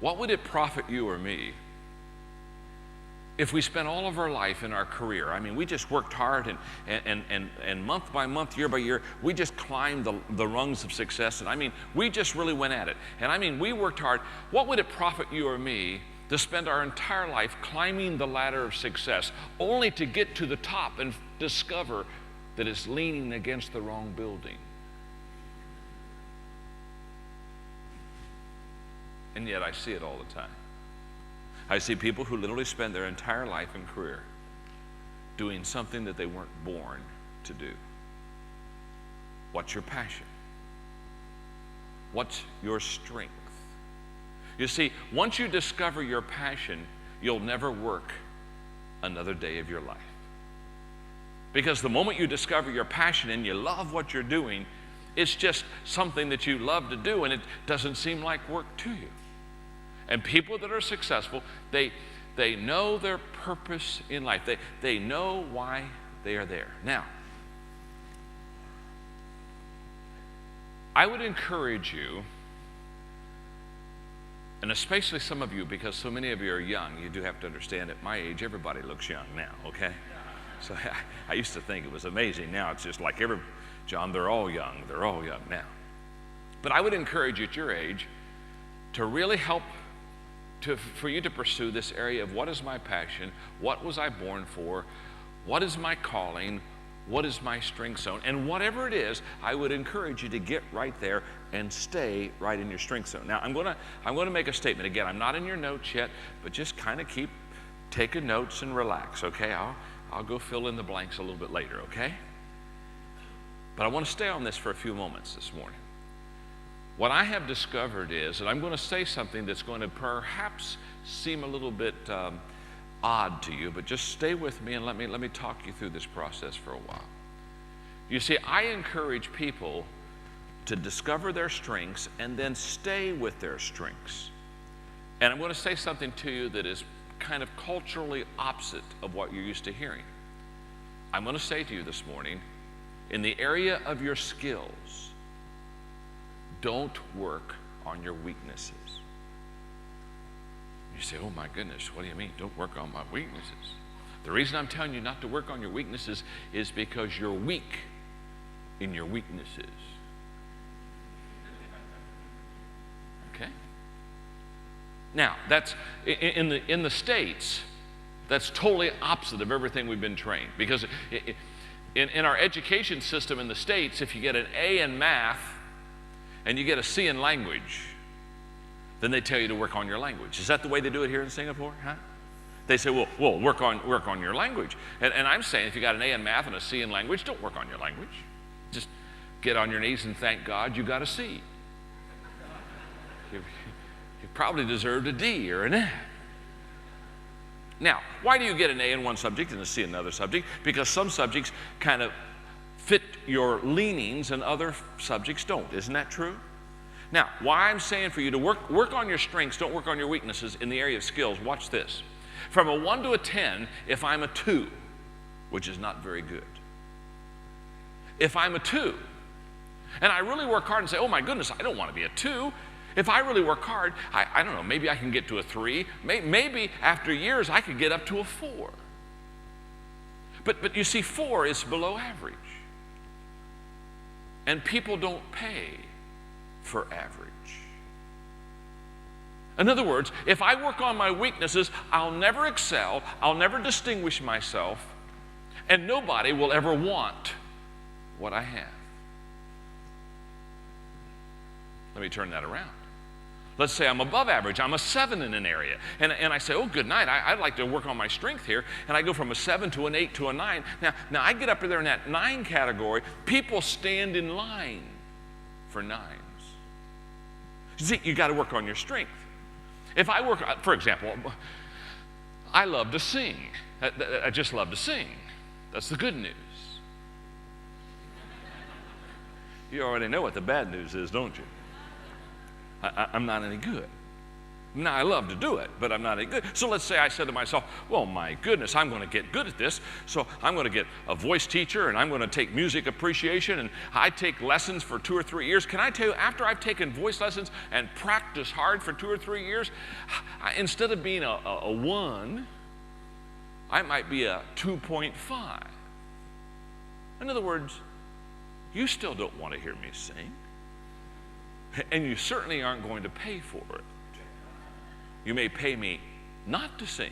What would it profit you or me if we spent all of our life in our career? I mean, we just worked hard and month by month, year by year, we just climbed the rungs of success. And I mean, we just really went at it. And I mean, we worked hard. What would it profit you or me to spend our entire life climbing the ladder of success, only to get to the top and discover that it's leaning against the wrong building? And yet I see it all the time. I see people who literally spend their entire life and career doing something that they weren't born to do. What's your passion? What's your strength? You see, once you discover your passion, you'll never work another day of your life. Because the moment you discover your passion and you love what you're doing, it's just something that you love to do, and it doesn't seem like work to you. And people that are successful, they know their purpose in life. They know why they are there. Now, I would encourage you, and especially some of you, because so many of you are young, you do have to understand at my age, everybody looks young now, okay? So I used to think it was amazing. Now it's just like John, they're all young now. But I would encourage you at your age to really help for you to pursue this area of what is my passion, what was I born for, what is my calling, what is my strength zone, and whatever it is, I would encourage you to get right there and stay right in your strength zone. Now, I'm going to make a statement. Again, I'm not in your notes yet, but just kind of keep taking notes and relax, okay? I'll go fill in the blanks a little bit later, okay? But I want to stay on this for a few moments this morning. What I have discovered is, and I'm going to say something that's going to perhaps seem a little bit odd to you, but just stay with me and let me talk you through this process for a while. You see, I encourage people to discover their strengths and then stay with their strengths. And I'm going to say something to you that is kind of culturally opposite of what you're used to hearing. I'm going to say to you this morning, in the area of your skills, don't work on your weaknesses. You say, oh my goodness, what do you mean? Don't work on my weaknesses. The reason I'm telling you not to work on your weaknesses is because you're weak in your weaknesses. Okay? Now, that's in the States, that's totally opposite of everything we've been trained. Because in our education system in the States, if you get an A in math and you get a C in language, then they tell you to work on your language. Is that the way they do it here in Singapore? Huh? They say, well, work on your language. And I'm saying if you got an A in math and a C in language, don't work on your language. Just get on your knees and thank God you got a C. You probably deserved a D or an F. Now, why do you get an A in one subject and a C in another subject? Because some subjects kind of fit your leanings and other subjects don't. Isn't that true? Now, why I'm saying for you to work on your strengths, don't work on your weaknesses in the area of skills, watch this. From a 1 to a 10, if I'm a 2, which is not very good. If I'm a 2, and I really work hard and say, oh my goodness, I don't want to be a 2. If I really work hard, I don't know, maybe I can get to a 3. Maybe after years I could get up to a 4. But you see, 4 is below average. And people don't pay for average. In other words, if I work on my weaknesses, I'll never excel, I'll never distinguish myself, and nobody will ever want what I have. Let me turn that around. Let's say I'm above average, I'm a 7 in an area, and I say, oh, good night, I'd like to work on my strength here, and I go from a 7 to an 8 to a 9. Now I get up there in that 9 category, people stand in line for 9s. You see, you got to work on your strength. If I work, for example, I love to sing. I just love to sing. That's the good news. You already know what the bad news is, don't you? I'm not any good. Now, I love to do it, but I'm not any good. So let's say I said to myself, well, my goodness, I'm going to get good at this. So I'm going to get a voice teacher, and I'm going to take music appreciation, and I take lessons for 2 or 3 years. Can I tell you, after I've taken voice lessons and practiced hard for 2 or 3 years, instead of being a 1, I might be a 2.5. In other words, you still don't want to hear me sing, and you certainly aren't going to pay for it. You may pay me not to sing,